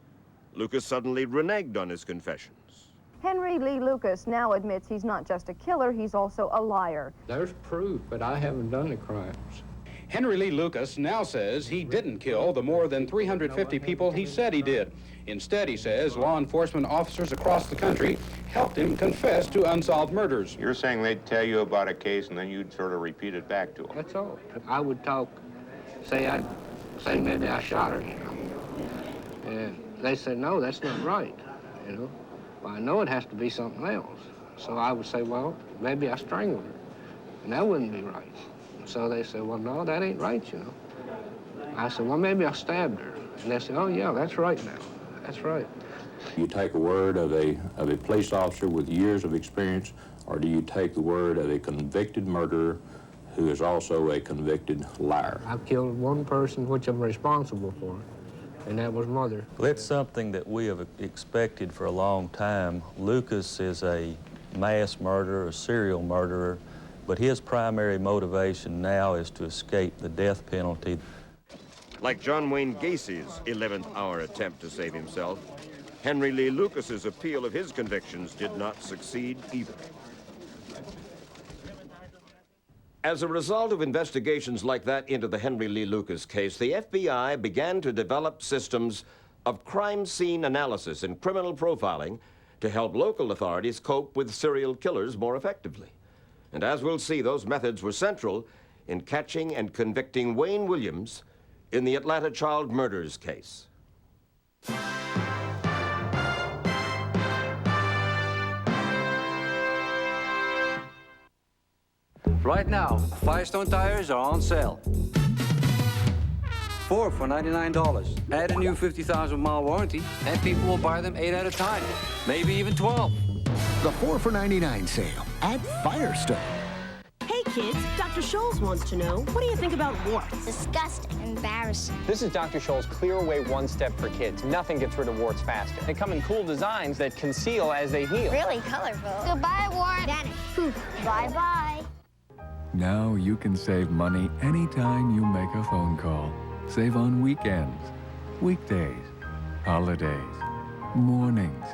Lucas suddenly reneged on his confessions. Henry Lee Lucas now admits he's not just a killer, he's also a liar. There's proof, but I haven't done the crimes. Henry Lee Lucas now says he didn't kill the more than 350 people he said he did. Instead, he says law enforcement officers across the country helped him confess to unsolved murders. You're saying they'd tell you about a case and then you'd sort of repeat it back to them? That's all. I would say maybe I shot her, And they said, no, that's not right, Well, I know it has to be something else. So I would say, well, maybe I strangled her. And that wouldn't be right. So they said, well, no, that ain't right, I said, well, maybe I stabbed her. And they said, oh, yeah, that's right now. That's right. You take a word of a police officer with years of experience, or do you take the word of a convicted murderer who is also a convicted liar? I've killed one person, which I'm responsible for, and that was Mother. Well, it's something that we have expected for a long time. Lucas is a mass murderer, a serial murderer, but his primary motivation now is to escape the death penalty. Like John Wayne Gacy's 11th-hour attempt to save himself, Henry Lee Lucas's appeal of his convictions did not succeed either. As a result of investigations like that into the Henry Lee Lucas case, the FBI began to develop systems of crime scene analysis and criminal profiling to help local authorities cope with serial killers more effectively. And as we'll see, those methods were central in catching and convicting Wayne Williams in the Atlanta child murders case. Right now, Firestone tires are on sale. 4 for $99. Add a new 50,000-mile warranty, and people will buy them 8 at a time, maybe even 12. The 4 for $99 sale at Firestone. Hey kids, Dr. Scholl's wants to know, what do you think about warts? Disgusting. Embarrassing. This is Dr. Scholl's Clear Away One Step for Kids. Nothing gets rid of warts faster. They come in cool designs that conceal as they heal. Really colorful. Goodbye, wart. Vanish. Poof. Bye-bye. Now you can save money anytime you make a phone call. Save on weekends, weekdays, holidays, mornings,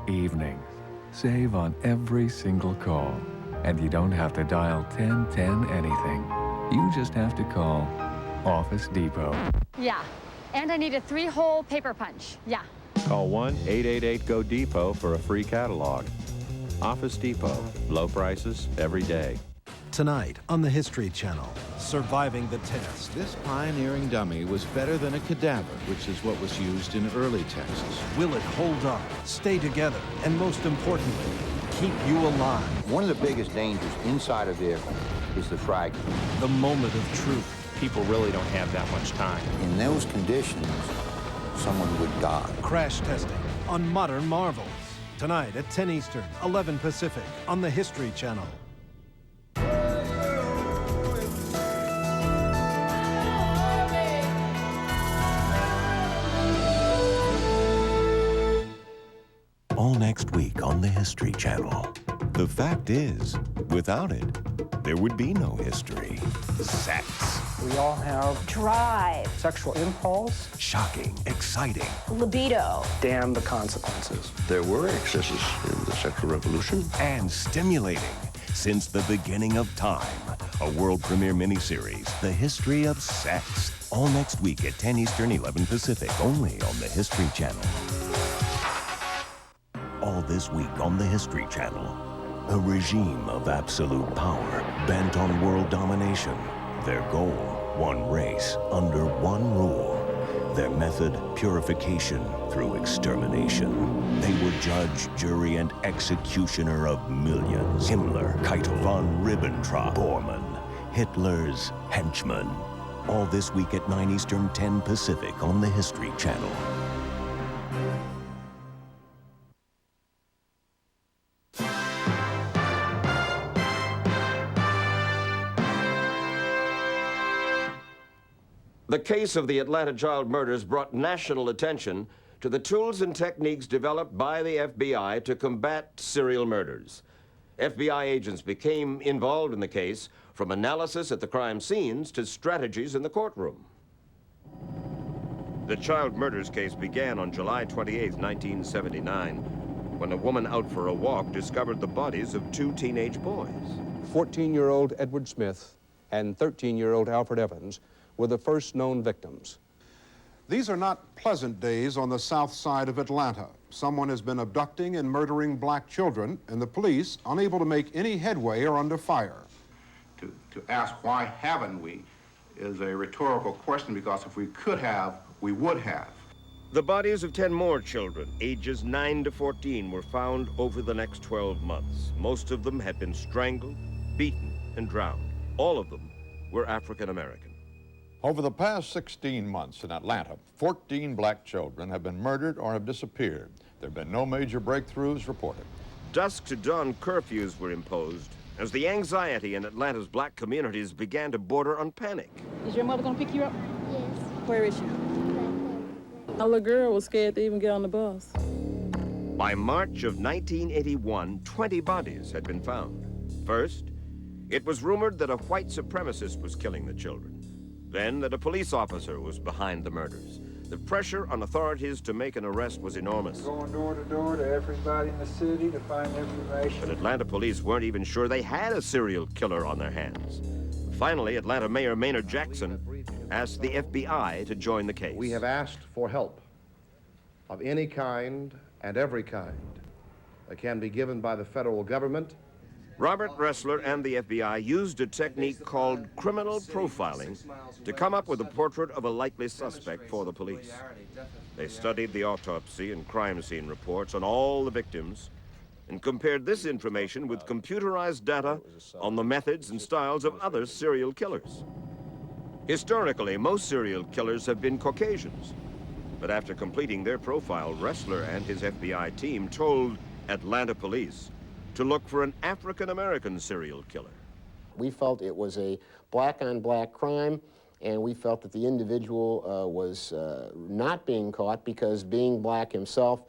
evenings. Save on every single call. And you don't have to dial 1010 anything. You just have to call Office Depot. Yeah, and I need a 3-hole paper punch. Yeah. Call 1-888-GO-DEPOT for a free catalog. Office Depot. Low prices every day. Tonight on the History Channel, surviving the test. This pioneering dummy was better than a cadaver, which is what was used in early tests. Will it hold up, stay together, and most importantly, keep you alive? One of the biggest dangers inside a vehicle is the fragment. The moment of truth. People really don't have that much time. In those conditions, someone would die. Crash testing on Modern Marvels. Tonight at 10 Eastern, 11 Pacific on the History Channel. All next week on the History Channel. The fact is, without it, there would be no history. Sex. We all have drive, sexual impulse. Shocking, exciting. libido. Damn the consequences. There were excesses in the sexual revolution. And stimulating since the beginning of time. A world premiere miniseries, The History of Sex. All next week at 10 Eastern, 11 Pacific, only on the History Channel. All this week on the History Channel. A regime of absolute power bent on world domination. Their goal, one race under one rule. Their method, purification through extermination. They were judge, jury, and executioner of millions. Himmler, Keitel, von Ribbentrop, Bormann, Hitler's henchmen. All this week at 9 Eastern, 10 Pacific on the History Channel. The case of the Atlanta child murders brought national attention to the tools and techniques developed by the FBI to combat serial murders. FBI agents became involved in the case, from analysis at the crime scenes to strategies in the courtroom. The child murders case began on July 28, 1979, when a woman out for a walk discovered the bodies of 2 teenage boys. 14-year-old Edward Smith and 13-year-old Alfred Evans were the first known victims. These are not pleasant days on the south side of Atlanta. Someone has been abducting and murdering black children, and the police, unable to make any headway, are under fire. To ask why haven't we is a rhetorical question, because if we could have, we would have. The bodies of 10 more children, ages 9 to 14, were found over the next 12 months. Most of them had been strangled, beaten, and drowned. All of them were African American. Over the past 16 months in Atlanta, 14 black children have been murdered or have disappeared. There have been no major breakthroughs reported. Dusk to dawn curfews were imposed as the anxiety in Atlanta's black communities began to border on panic. Is your mother gonna pick you up? Yes. Where is she? My little girl was scared to even get on the bus. By March of 1981, 20 bodies had been found. First, it was rumored that a white supremacist was killing the children. Then that a police officer was behind the murders. The pressure on authorities to make an arrest was enormous. Going door to door to everybody in the city to find information. But Atlanta police weren't even sure they had a serial killer on their hands. Finally, Atlanta Mayor Maynard Jackson asked the FBI to join the case. We have asked for help of any kind and every kind that can be given by the federal government. Robert Ressler and the FBI used a technique called criminal profiling to come up with a portrait of a likely suspect for the police. They studied the autopsy and crime scene reports on all the victims and compared this information with computerized data on the methods and styles of other serial killers. Historically, most serial killers have been Caucasians. But after completing their profile, Ressler and his FBI team told Atlanta police to look for an African-American serial killer. We felt it was a black-on-black crime, and we felt that the individual was not being caught because, being black himself,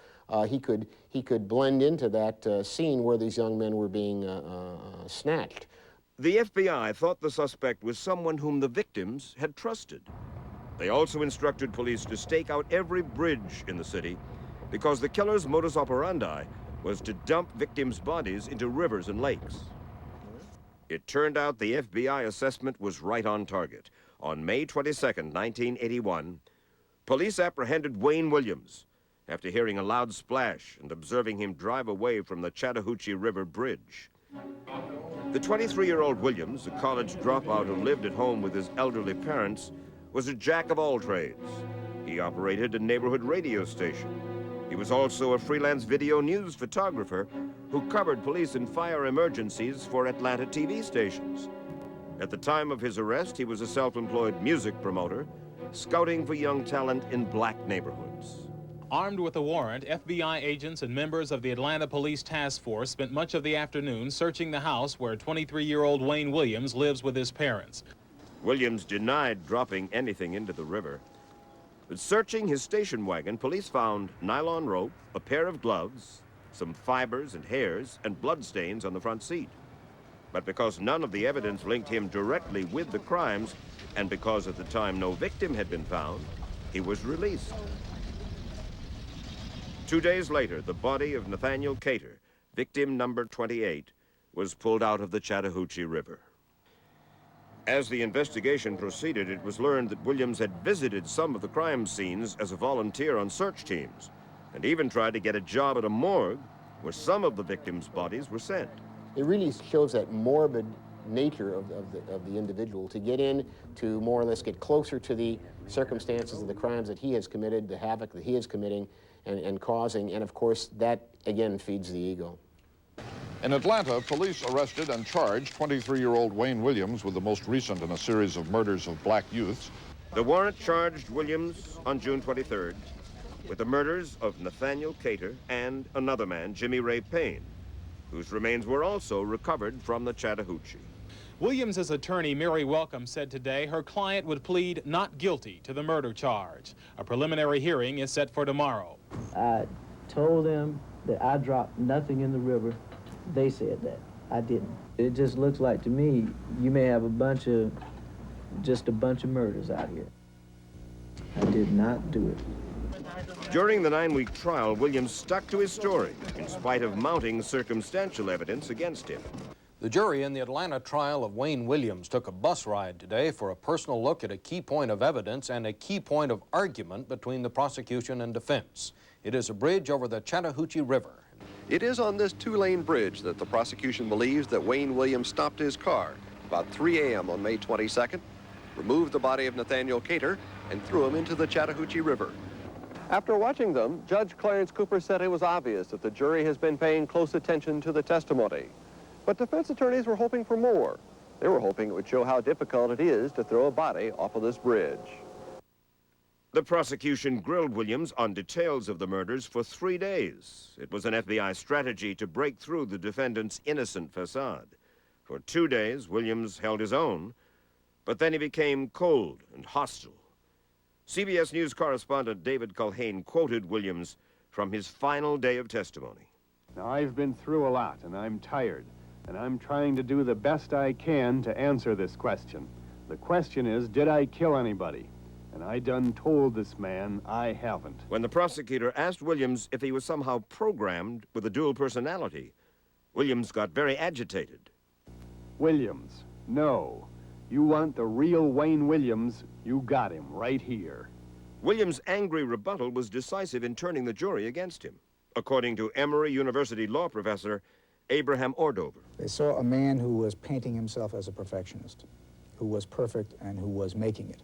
he could blend into that scene where these young men were being snatched. The FBI thought the suspect was someone whom the victims had trusted. They also instructed police to stake out every bridge in the city because the killer's modus operandi was to dump victims' bodies into rivers and lakes. It turned out the FBI assessment was right on target. On May 22nd, 1981, police apprehended Wayne Williams after hearing a loud splash and observing him drive away from the Chattahoochee River Bridge. The 23-year-old Williams, a college dropout who lived at home with his elderly parents, was a jack of all trades. He operated a neighborhood radio station. He was also a freelance video news photographer who covered police and fire emergencies for Atlanta TV stations. At the time of his arrest, he was a self-employed music promoter, scouting for young talent in black neighborhoods. Armed with a warrant, FBI agents and members of the Atlanta Police Task Force spent much of the afternoon searching the house where 23-year-old Wayne Williams lives with his parents. Williams denied dropping anything into the river. But searching his station wagon, police found nylon rope, a pair of gloves, some fibers and hairs, and bloodstains on the front seat. But because none of the evidence linked him directly with the crimes, and because at the time no victim had been found, he was released. 2 days later, the body of Nathaniel Cater, victim number 28, was pulled out of the Chattahoochee River. As the investigation proceeded, it was learned that Williams had visited some of the crime scenes as a volunteer on search teams, and even tried to get a job at a morgue where some of the victims' bodies were sent. It really shows that morbid nature of the individual to get in, to more or less get closer to the circumstances of the crimes that he has committed, the havoc that he is committing and causing, and of course that again feeds the ego. In Atlanta, police arrested and charged 23-year-old Wayne Williams with the most recent in a series of murders of black youths. The warrant charged Williams on June 23rd with the murders of Nathaniel Cater and another man, Jimmy Ray Payne, whose remains were also recovered from the Chattahoochee. Williams' attorney, Mary Welcome, said today her client would plead not guilty to the murder charge. A preliminary hearing is set for tomorrow. I told them that I dropped nothing in the river. They said that. I didn't. It just looks like to me you may have just a bunch of murders out here. I did not do it. During the 9-week trial, Williams stuck to his story in spite of mounting circumstantial evidence against him. The jury in the Atlanta trial of Wayne Williams took a bus ride today for a personal look at a key point of evidence and a key point of argument between the prosecution and defense. It is a bridge over the Chattahoochee River. It is on this two-lane bridge that the prosecution believes that Wayne Williams stopped his car about 3 a.m. on May 22nd, removed the body of Nathaniel Cater, and threw him into the Chattahoochee River. After watching them, Judge Clarence Cooper said it was obvious that the jury has been paying close attention to the testimony. But defense attorneys were hoping for more. They were hoping it would show how difficult it is to throw a body off of this bridge. The prosecution grilled Williams on details of the murders for 3 days. It was an FBI strategy to break through the defendant's innocent facade. For 2 days, Williams held his own, but then he became cold and hostile. CBS News correspondent David Culhane quoted Williams from his final day of testimony. Now, I've been through a lot, and I'm tired, and I'm trying to do the best I can to answer this question. The question is, did I kill anybody? And I done told this man I haven't. When the prosecutor asked Williams if he was somehow programmed with a dual personality, Williams got very agitated. Williams, no. You want the real Wayne Williams, you got him right here. Williams' angry rebuttal was decisive in turning the jury against him, according to Emory University law professor Abraham Ordover. They saw a man who was painting himself as a perfectionist, who was perfect and who was making it.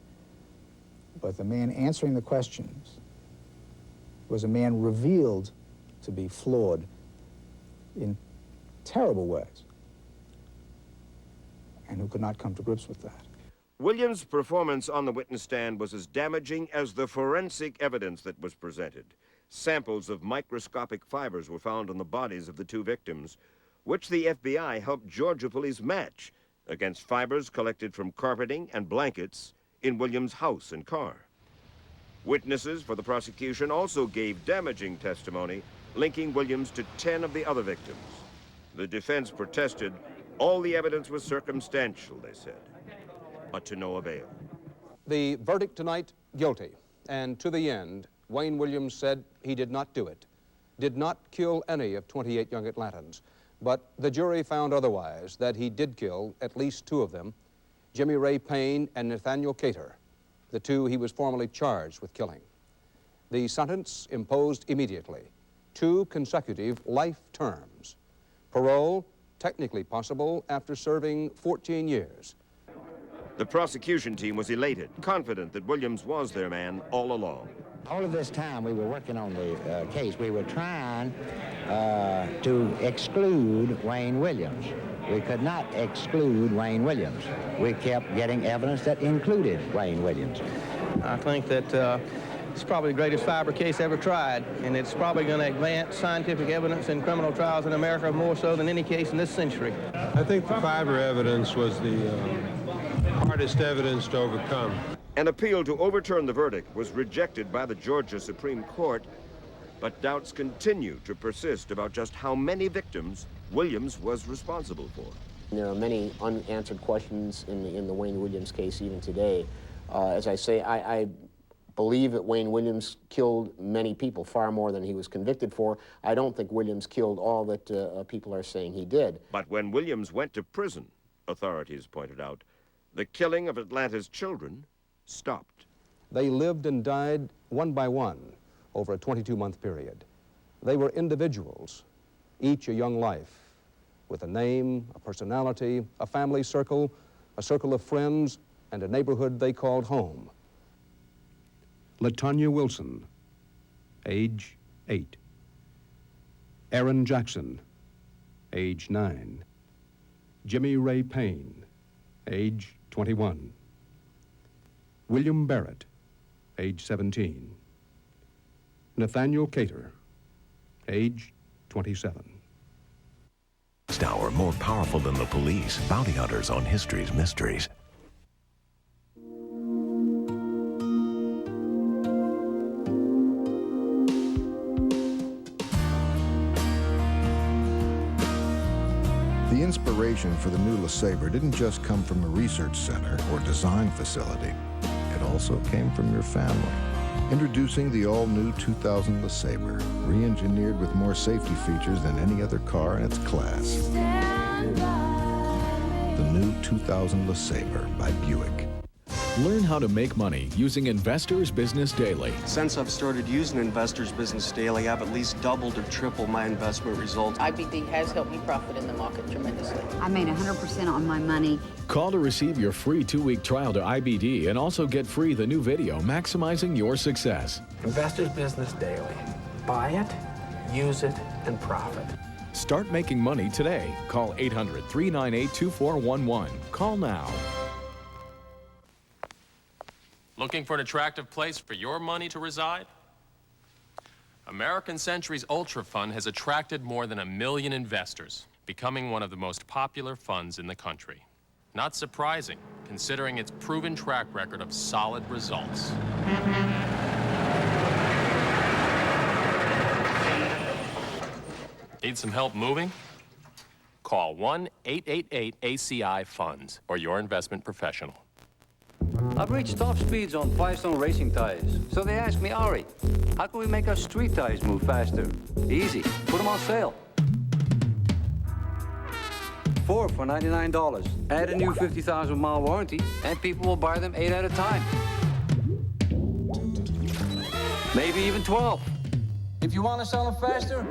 But the man answering the questions was a man revealed to be flawed in terrible ways, and who could not come to grips with that. Williams' performance on the witness stand was as damaging as the forensic evidence that was presented. Samples of microscopic fibers were found on the bodies of the two victims, which the FBI helped Georgia police match against fibers collected from carpeting and blankets in Williams' house and car. Witnesses for the prosecution also gave damaging testimony linking Williams to 10 of the other victims. The defense protested. All the evidence was circumstantial, they said, but to no avail. The verdict tonight, guilty. And to the end, Wayne Williams said he did not do it, did not kill any of 28 young Atlantans. But the jury found otherwise, that he did kill at least 2 of them, Jimmy Ray Payne and Nathaniel Cater, the 2 he was formally charged with killing. The sentence imposed immediately, 2 consecutive life terms. Parole, technically possible after serving 14 years. The prosecution team was elated, confident that Williams was their man all along. All of this time we were working on the case, we were trying to exclude Wayne Williams. We could not exclude Wayne Williams. We kept getting evidence that included Wayne Williams. I think that it's probably the greatest fiber case ever tried, and it's probably going to advance scientific evidence in criminal trials in America more so than any case in this century. I think the fiber evidence was the hardest evidence to overcome. An appeal to overturn the verdict was rejected by the Georgia Supreme Court, but doubts continue to persist about just how many victims Williams was responsible for. There are many unanswered questions in the Wayne Williams case even today. As I say, I believe that Wayne Williams killed many people, far more than he was convicted for. I don't think Williams killed all that people are saying he did. But when Williams went to prison, authorities pointed out, the killing of Atlanta's children stopped. They lived and died one by one over a 22-month period. They were individuals, each a young life, with a name, a personality, a family circle, a circle of friends, and a neighborhood they called home. LaTanya Wilson, age 8. Aaron Jackson, age 9. Jimmy Ray Payne, age 21. William Barrett, age 17. Nathaniel Cater, age 27. Next hour, more powerful than the police, bounty hunters on history's mysteries. The inspiration for the new LeSabre didn't just come from a research center or design facility. It also came from your family. Introducing the all-new 2000 LeSabre, re-engineered with more safety features than any other car in its class. The new 2000 LeSabre by Buick. Learn how to make money using Investor's Business Daily. Since I've started using Investor's Business Daily, I've at least doubled or tripled my investment results. IBD has helped me profit in the market tremendously. I made 100% on my money. Call to receive your free 2-week trial to IBD and also get free the new video, Maximizing Your Success. Investor's Business Daily. Buy it, use it, and profit. Start making money today. Call 800-398-2411. Call now. Looking for an attractive place for your money to reside? American Century's Ultra Fund has attracted more than 1 million investors, becoming one of the most popular funds in the country. Not surprising, considering its proven track record of solid results. Need some help moving? Call 1-888-ACI-FUNDS or your investment professional. I've reached top speeds on Firestone racing tires. So they asked me, Ari, how can we make our street tires move faster? Easy. Put them on sale. 4 for $99. Add a new 50,000-mile warranty, and people will buy them 8 at a time. Maybe even 12. If you want to sell them faster,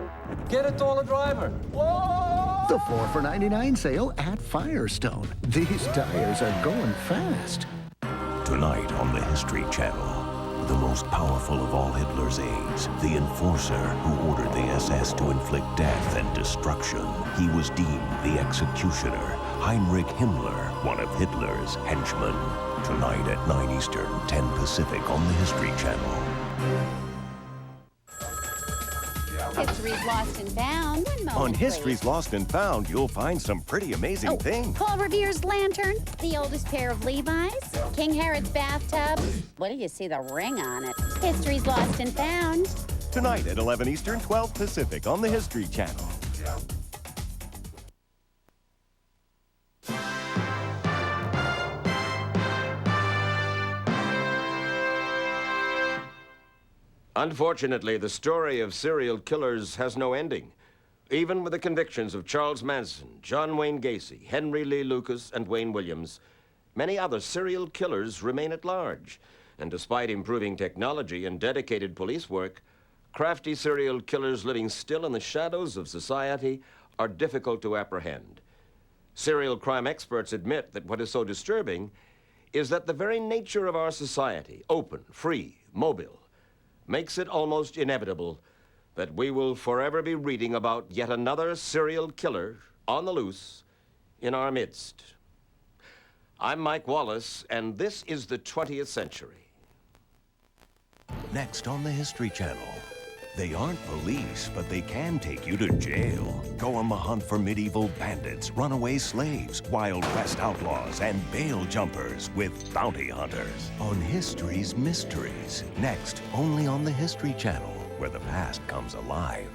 get a taller driver. Whoa! The 4 for $99 sale at Firestone. These tires are going fast. Tonight on the History Channel, the most powerful of all Hitler's aides, the enforcer who ordered the SS to inflict death and destruction. He was deemed the executioner, Heinrich Himmler, one of Hitler's henchmen. Tonight at 9 Eastern, 10 Pacific on the History Channel. History's Lost and Found. One moment, On History's please. Lost and Found, you'll find some pretty amazing things. Paul Revere's lantern, the oldest pair of Levi's, King Herod's bathtub. What do you see the ring on it? History's Lost and Found. Tonight at 11 Eastern, 12 Pacific on the History Channel. Unfortunately, the story of serial killers has no ending. Even with the convictions of Charles Manson, John Wayne Gacy, Henry Lee Lucas, and Wayne Williams, many other serial killers remain at large. And despite improving technology and dedicated police work, crafty serial killers living still in the shadows of society are difficult to apprehend. Serial crime experts admit that what is so disturbing is that the very nature of our society, open, free, mobile, makes it almost inevitable that we will forever be reading about yet another serial killer on the loose in our midst. I'm Mike Wallace, and this is the 20th century. Next on the History Channel. They aren't police, but they can take you to jail. Go on the hunt for medieval bandits, runaway slaves, Wild West outlaws, and bail jumpers with bounty hunters on History's Mysteries. Next, only on the History Channel, where the past comes alive.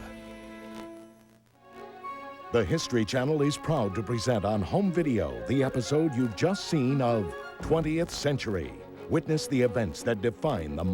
The History Channel is proud to present on home video the episode you've just seen of 20th Century. Witness the events that define the